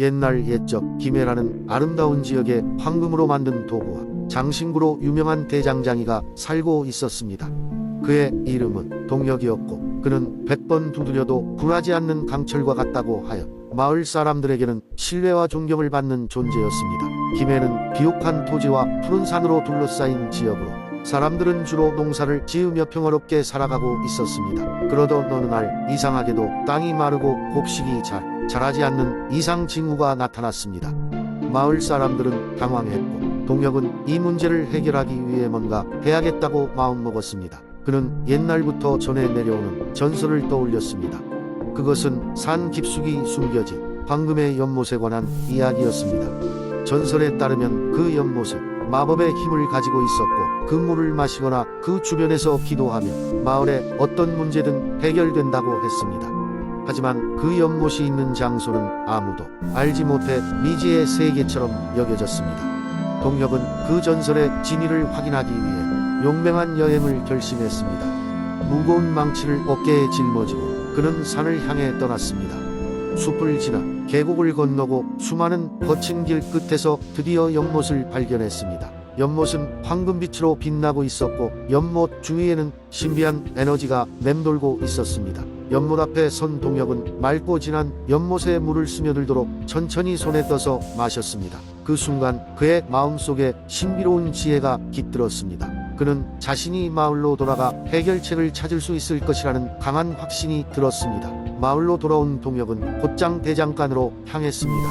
옛날 옛적 김해라는 아름다운 지역에 황금으로 만든 도구와 장신구로 유명한 대장장이가 살고 있었습니다. 그의 이름은 동혁이었고 그는 100번 두드려도 굴하지 않는 강철과 같다고 하여 마을 사람들에게는 신뢰와 존경을 받는 존재였습니다. 김해는 비옥한 토지와 푸른 산으로 둘러싸인 지역으로 사람들은 주로 농사를 지으며 평화롭게 살아가고 있었습니다. 그러던 어느 날 이상하게도 땅이 마르고 곡식이 잘 자라지 않는 이상 징후가 나타났습니다. 마을 사람들은 당황했고 동혁은 이 문제를 해결하기 위해 뭔가 해야겠다고 마음먹었습니다. 그는 옛날부터 전해 내려오는 전설을 떠올렸습니다. 그것은 산 깊숙이 숨겨진 황금의 연못에 관한 이야기였습니다. 전설에 따르면 그 연못은 마법의 힘을 가지고 있었고 그 물을 마시거나 그 주변에서 기도하면 마을의 어떤 문제든 해결된다고 했습니다. 하지만 그 연못이 있는 장소는 아무도 알지 못해 미지의 세계처럼 여겨졌습니다. 동혁은 그 전설의 진위를 확인하기 위해 용맹한 여행을 결심했습니다. 무거운 망치를 어깨에 짊어지고 그는 산을 향해 떠났습니다. 숲을 지나 계곡을 건너고 수많은 거친 길 끝에서 드디어 연못을 발견했습니다. 연못은 황금빛으로 빛나고 있었고 연못 주위에는 신비한 에너지가 맴돌고 있었습니다. 연못 앞에 선 동혁은 맑고 진한 연못에 물을 스며들도록 천천히 손에 떠서 마셨습니다. 그 순간 그의 마음속에 신비로운 지혜가 깃들었습니다. 그는 자신이 마을로 돌아가 해결책을 찾을 수 있을 것이라는 강한 확신이 들었습니다. 마을로 돌아온 동혁은 곧장 대장간으로 향했습니다.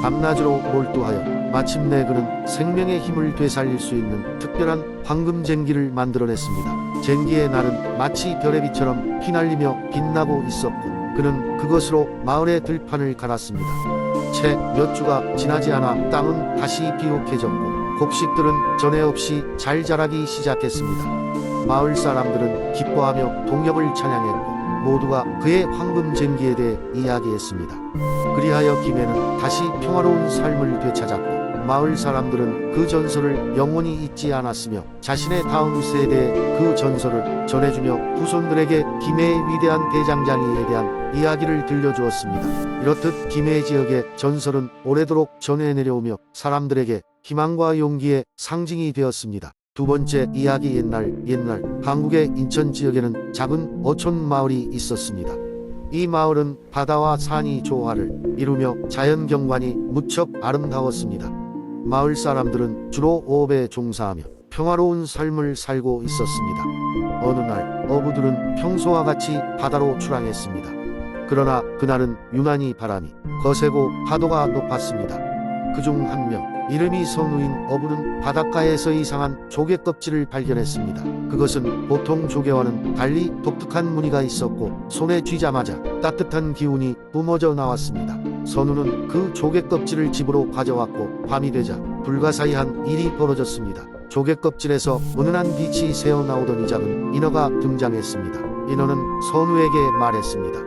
밤낮으로 몰두하여 마침내 그는 생명의 힘을 되살릴 수 있는 특별한 황금 쟁기를 만들어냈습니다. 쟁기의 날은 마치 별의 빛처럼 휘날리며 빛나고 있었고 그는 그것으로 마을의 들판을 갈았습니다. 채 몇 주가 지나지 않아 땅은 다시 비옥해졌고 곡식들은 전에 없이 잘 자라기 시작했습니다. 마을 사람들은 기뻐하며 동혁을 찬양했고 모두가 그의 황금 쟁기에 대해 이야기했습니다. 그리하여 김해는 다시 평화로운 삶을 되찾았고 마을 사람들은 그 전설을 영원히 잊지 않았으며 자신의 다음 세대에 그 전설을 전해주며 후손들에게 김해의 위대한 대장장이에 대한 이야기를 들려주었습니다. 이렇듯 김해 지역의 전설은 오래도록 전해 내려오며 사람들에게 희망과 용기의 상징이 되었습니다. 두 번째 이야기 옛날 한국의 인천 지역에는 작은 어촌 마을이 있었습니다. 이 마을은 바다와 산이 조화를 이루며 자연 경관이 무척 아름다웠습니다. 마을 사람들은 주로 어업에 종사하며 평화로운 삶을 살고 있었습니다. 어느 날 어부들은 평소와 같이 바다로 출항했습니다. 그러나 그날은 유난히 바람이 거세고 파도가 높았습니다. 그중 한 명 이름이 선우인 어부는 바닷가에서 이상한 조개 껍질을 발견했습니다. 그것은 보통 조개와는 달리 독특한 무늬가 있었고 손에 쥐자마자 따뜻한 기운이 뿜어져 나왔습니다. 선우는 그 조개 껍질을 집으로 가져왔고 밤이 되자 불가사의한 일이 벌어졌습니다. 조개 껍질에서 은은한 빛이 새어나오던 이 작은 인어가 등장했습니다. 인어는 선우에게 말했습니다.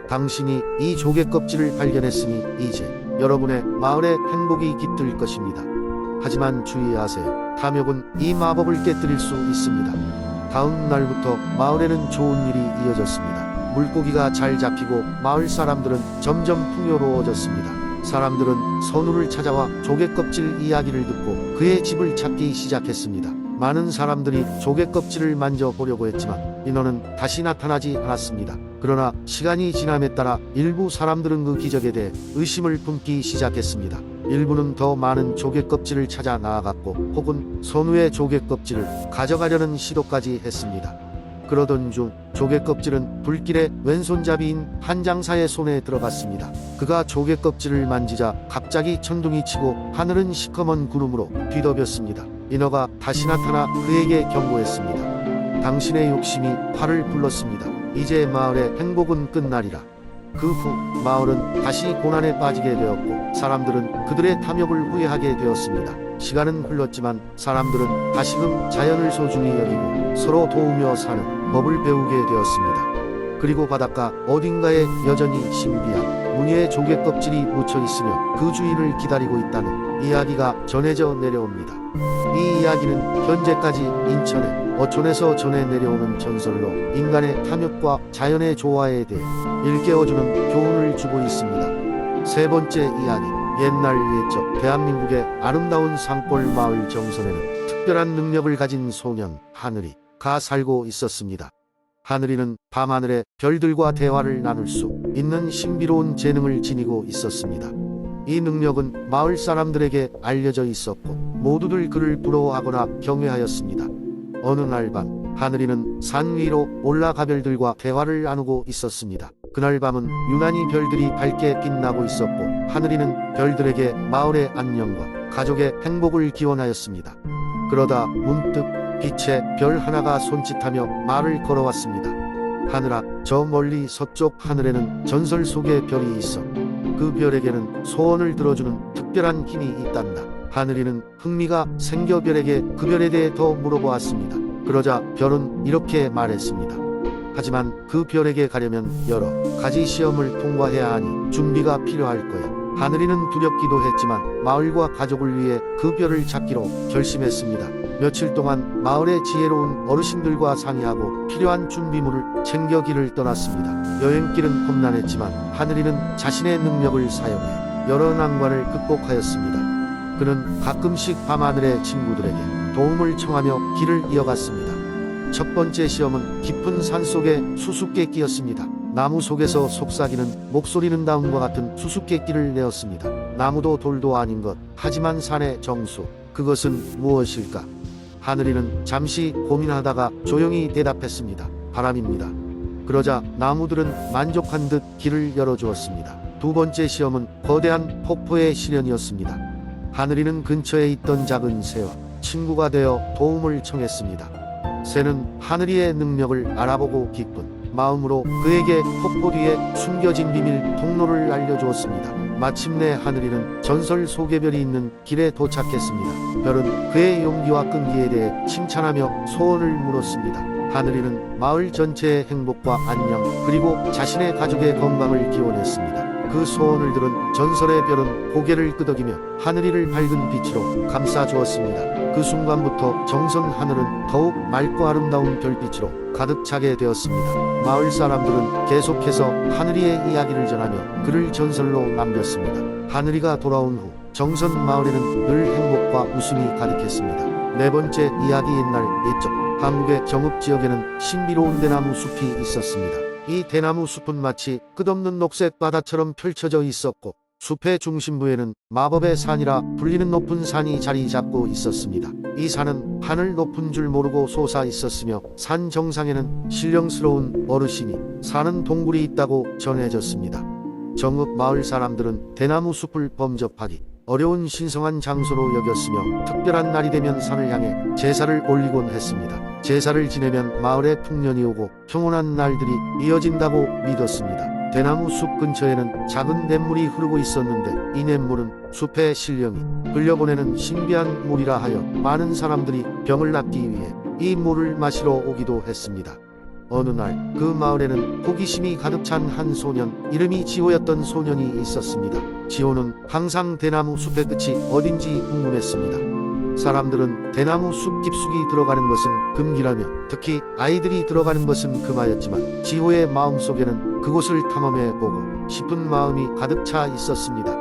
당신이 이 조개 껍질을 발견했으니 이제 여러분의 마을에 행복이 깃들 것입니다. 하지만 주의하세요. 탐욕은 이 마법을 깨뜨릴 수 있습니다. 다음 날부터 마을에는 좋은 일이 이어졌습니다. 물고기가 잘 잡히고 마을 사람들은 점점 풍요로워졌습니다. 사람들은 선우를 찾아와 조개 껍질 이야기를 듣고 그의 집을 찾기 시작했습니다. 많은 사람들이 조개 껍질을 만져보려고 했지만 인어는 다시 나타나지 않았습니다. 그러나 시간이 지남에 따라 일부 사람들은 그 기적에 대해 의심을 품기 시작했습니다. 일부는 더 많은 조개 껍질을 찾아 나아갔고 혹은 선우의 조개 껍질을 가져가려는 시도까지 했습니다. 그러던 중 조개 껍질은 불길의 왼손잡이인 한 장사의 손에 들어갔습니다. 그가 조개 껍질을 만지자 갑자기 천둥이 치고 하늘은 시커먼 구름으로 뒤덮였습니다. 인어가 다시 나타나 그에게 경고했습니다. 당신의 욕심이 화를 불렀습니다. 이제 마을의 행복은 끝나리라. 그 후 마을은 다시 고난에 빠지게 되었고 사람들은 그들의 탐욕을 후회하게 되었습니다. 시간은 흘렀지만 사람들은 다시금 자연을 소중히 여기고 서로 도우며 사는 법을 배우게 되었습니다. 그리고 바닷가 어딘가에 여전히 신비한 무늬의 조개 껍질이 묻혀 있으며 그 주인을 기다리고 있다는 이야기가 전해져 내려옵니다. 이 이야기는 현재까지 인천의 어촌에서 전해 내려오는 전설로 인간의 탐욕과 자연의 조화에 대해 일깨워주는 교훈을 주고 있습니다. 세 번째 이야기. 옛날 옛적 대한민국의 아름다운 산골 마을 정선에는 특별한 능력을 가진 소년 하늘이가 살고 있었습니다. 하늘이는 밤하늘의 별들과 대화를 나눌 수 있는 신비로운 재능을 지니고 있었습니다. 이 능력은 마을 사람들에게 알려져 있었고 모두들 그를 부러워하거나 경외하였습니다. 어느 날 밤 하늘이는 산 위로 올라가 별들과 대화를 나누고 있었습니다. 그날 밤은 유난히 별들이 밝게 빛나고 있었고 하늘이는 별들에게 마을의 안녕과 가족의 행복을 기원하였습니다. 그러다 문득 빛의 별 하나가 손짓하며 말을 걸어왔습니다. 하늘아, 저 멀리 서쪽 하늘에는 전설 속의 별이 있어. 그 별에게는 소원을 들어주는 특별한 힘이 있단다. 하늘이는 흥미가 생겨 별에게 그 별에 대해 더 물어보았습니다. 그러자 별은 이렇게 말했습니다. 하지만 그 별에게 가려면 여러 가지 시험을 통과해야 하니 준비가 필요할 거야. 하늘이는 두렵기도 했지만 마을과 가족을 위해 그 별을 찾기로 결심했습니다. 며칠 동안 마을의 지혜로운 어르신들과 상의하고 필요한 준비물을 챙겨 길을 떠났습니다. 여행길은 험난했지만 하늘이는 자신의 능력을 사용해 여러 난관을 극복하였습니다. 그는 가끔씩 밤하늘의 친구들에게 도움을 청하며 길을 이어갔습니다. 첫 번째 시험은 깊은 산속의 수수께끼였습니다. 나무 속에서 속삭이는 목소리는 다음과 같은 수수께끼를 내었습니다. 나무도 돌도 아닌 것, 하지만 산의 정수, 그것은 무엇일까? 하늘이는 잠시 고민하다가 조용히 대답했습니다. 바람입니다. 그러자 나무들은 만족한 듯 길을 열어주었습니다. 두 번째 시험은 거대한 폭포의 시련이었습니다. 하늘이는 근처에 있던 작은 새와 친구가 되어 도움을 청했습니다. 새는 하늘이의 능력을 알아보고 기쁜 마음으로 그에게 폭포 뒤에 숨겨진 비밀 통로를 알려주었습니다. 마침내 하늘이는 전설 속의 별이 있는 길에 도착했습니다. 별은 그의 용기와 끈기에 대해 칭찬하며 소원을 물었습니다. 하늘이는 마을 전체의 행복과 안녕 그리고 자신의 가족의 건강을 기원했습니다. 그 소원을 들은 전설의 별은 고개를 끄덕이며 하늘이를 밝은 빛으로 감싸주었습니다. 그 순간부터 정선 하늘은 더욱 맑고 아름다운 별빛으로 가득 차게 되었습니다. 마을 사람들은 계속해서 하늘이의 이야기를 전하며 그를 전설로 남겼습니다. 하늘이가 돌아온 후 정선 마을에는 늘 행복과 웃음이 가득했습니다. 네 번째 이야기. 옛날 옛적 한국의 정읍 지역에는 신비로운 대나무 숲이 있었습니다. 이 대나무 숲은 마치 끝없는 녹색 바다처럼 펼쳐져 있었고 숲의 중심부에는 마법의 산이라 불리는 높은 산이 자리 잡고 있었습니다. 이 산은 하늘 높은 줄 모르고 솟아 있었으며 산 정상에는 신령스러운 어르신이 사는 동굴이 있다고 전해졌습니다. 정읍 마을 사람들은 대나무 숲을 범접하기 어려운 신성한 장소로 여겼으며 특별한 날이 되면 산을 향해 제사를 올리곤 했습니다. 제사를 지내면 마을에 풍년이 오고 평온한 날들이 이어진다고 믿었습니다. 대나무 숲 근처에는 작은 냇물이 흐르고 있었는데 이 냇물은 숲의 신령이 흘려보내는 신비한 물이라 하여 많은 사람들이 병을 낫기 위해 이 물을 마시러 오기도 했습니다. 어느 날 그 마을에는 호기심이 가득 찬 한 소년, 이름이 지호였던 소년이 있었습니다. 지호는 항상 대나무 숲의 끝이 어딘지 궁금했습니다. 사람들은 대나무 숲 깊숙이 들어가는 것은 금기라며 특히 아이들이 들어가는 것은 금하였지만 지호의 마음속에는 그곳을 탐험해보고 싶은 마음이 가득 차 있었습니다.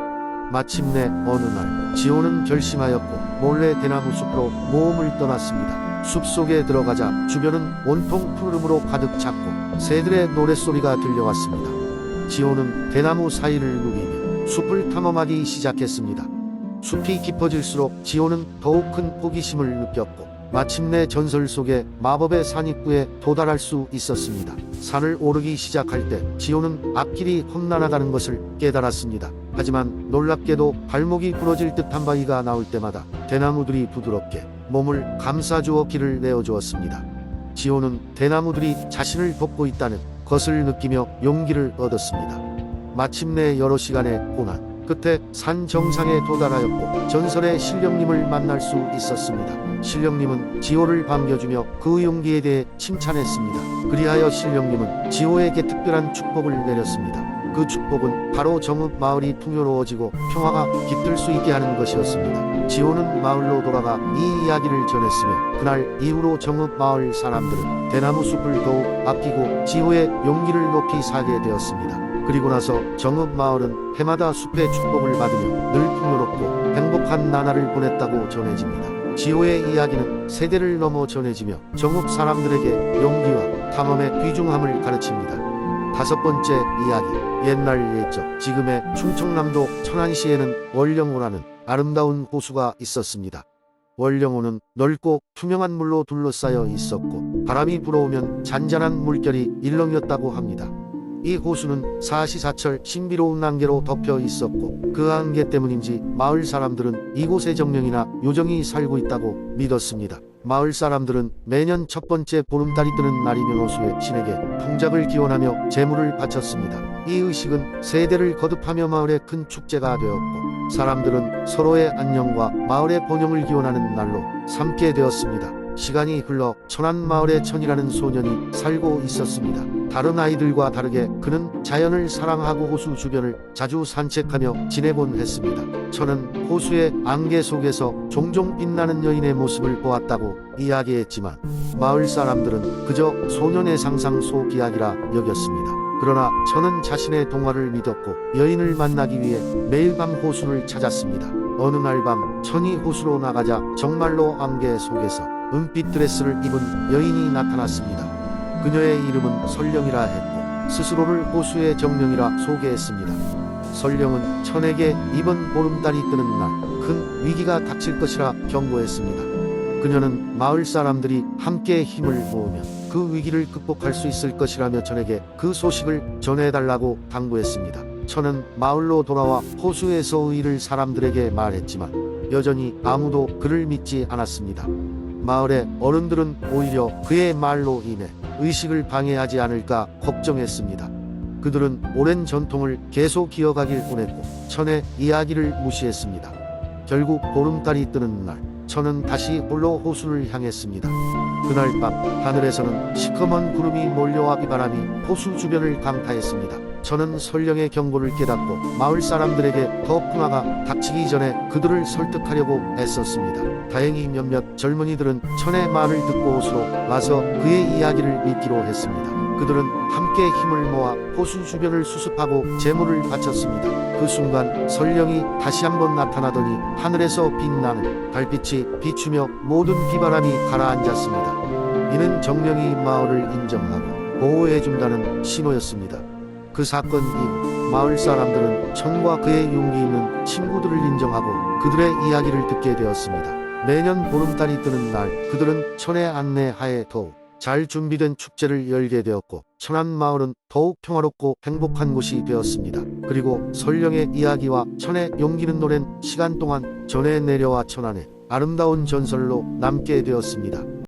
마침내 어느 날 지호는 결심하였고 몰래 대나무 숲으로 모험을 떠났습니다. 숲속에 들어가자 주변은 온통 푸르름으로 가득 찼고 새들의 노랫소리가 들려왔습니다. 지호는 대나무 사이를 누비며 숲을 탐험하기 시작했습니다. 숲이 깊어질수록 지호는 더욱 큰 호기심을 느꼈고 마침내 전설 속의 마법의 산 입구에 도달할 수 있었습니다. 산을 오르기 시작할 때 지호는 앞길이 험난하다는 것을 깨달았습니다. 하지만 놀랍게도 발목이 부러질 듯한 바위가 나올 때마다 대나무들이 부드럽게 몸을 감싸주어 길을 내어주었습니다. 지호는 대나무들이 자신을 돕고 있다는 것을 느끼며 용기를 얻었습니다. 마침내 여러 시간의 고난 끝에 산 정상에 도달하였고 전설의 신령님을 만날 수 있었습니다. 신령님은 지호를 반겨주며 그 용기에 대해 칭찬했습니다. 그리하여 신령님은 지호에게 특별한 축복을 내렸습니다. 그 축복은 바로 정읍 마을이 풍요로워지고 평화가 깃들 수 있게 하는 것이었습니다. 지호는 마을로 돌아가 이 이야기를 전했으며 그날 이후로 정읍 마을 사람들은 대나무 숲을 더욱 아끼고 지호의 용기를 높이 사게 되었습니다. 그리고 나서 정읍 마을은 해마다 숲의 축복을 받으며 늘 풍요롭고 행복한 나날을 보냈다고 전해집니다. 지호의 이야기는 세대를 넘어 전해지며 정읍 사람들에게 용기와 탐험의 귀중함을 가르칩니다. 다섯 번째 이야기, 옛날 옛적 지금의 충청남도 천안시에는 월령호라는 아름다운 호수가 있었습니다. 월령호는 넓고 투명한 물로 둘러싸여 있었고 바람이 불어오면 잔잔한 물결이 일렁였다고 합니다. 이 호수는 사시사철 신비로운 안개로 덮여 있었고 그 안개 때문인지 마을 사람들은 이곳에 정령이나 요정이 살고 있다고 믿었습니다. 마을 사람들은 매년 첫 번째 보름달이 뜨는 날이면 호수의 신에게 풍작을 기원하며 제물을 바쳤습니다. 이 의식은 세대를 거듭하며 마을의 큰 축제가 되었고 사람들은 서로의 안녕과 마을의 번영을 기원하는 날로 삼게 되었습니다. 시간이 흘러 천안마을에 천이라는 소년이 살고 있었습니다. 다른 아이들과 다르게 그는 자연을 사랑하고 호수 주변을 자주 산책하며 지내곤 했습니다. 천은 호수의 안개 속에서 종종 빛나는 여인의 모습을 보았다고 이야기했지만 마을 사람들은 그저 소년의 상상 속 이야기라 여겼습니다. 그러나 천은 자신의 동화를 믿었고 여인을 만나기 위해 매일 밤 호수를 찾았습니다. 어느 날 밤 천이 호수로 나가자 정말로 안개 속에서 은빛 드레스를 입은 여인이 나타났습니다. 그녀의 이름은 설령이라 했고 스스로를 호수의 정령이라 소개했습니다. 설령은 천에게 이번 보름달이 뜨는 날 큰 위기가 닥칠 것이라 경고했습니다. 그녀는 마을 사람들이 함께 힘을 모으면 그 위기를 극복할 수 있을 것이라며 천에게 그 소식을 전해달라고 당부했습니다. 천은 마을로 돌아와 호수에서 일을 사람들에게 말했지만 여전히 아무도 그를 믿지 않았습니다. 마을의 어른들은 오히려 그의 말로 인해 의식을 방해하지 않을까 걱정했습니다. 그들은 오랜 전통을 계속 이어가길 원했고 천의 이야기를 무시했습니다. 결국 보름달이 뜨는 날 천은 다시 홀로 호수를 향했습니다. 그날 밤 하늘에서는 시커먼 구름이 몰려와 비바람이 호수 주변을 강타했습니다. 천은 설령의 경고를 깨닫고 마을 사람들에게 더 풍화가 닥치기 전에 그들을 설득하려고 애썼습니다. 다행히 몇몇 젊은이들은 천의 말을 듣고 호수로 와서 그의 이야기를 믿기로 했습니다. 그들은 함께 힘을 모아 호수 주변을 수습하고 제물을 바쳤습니다. 그 순간 설령이 다시 한번 나타나더니 하늘에서 빛나는 달빛이 비추며 모든 비바람이 가라앉았습니다. 이는 정령이 마을을 인정하고 보호해준다는 신호였습니다. 그 사건 이후 마을 사람들은 천과 그의 용기 있는 친구들을 인정하고 그들의 이야기를 듣게 되었습니다. 매년 보름달이 뜨는 날 그들은 천의 안내하에 더욱 잘 준비된 축제를 열게 되었고 천안마을은 더욱 평화롭고 행복한 곳이 되었습니다. 그리고 설령의 이야기와 천의 용기는 오랜 시간 동안 전해 내려와 천안의 아름다운 전설로 남게 되었습니다.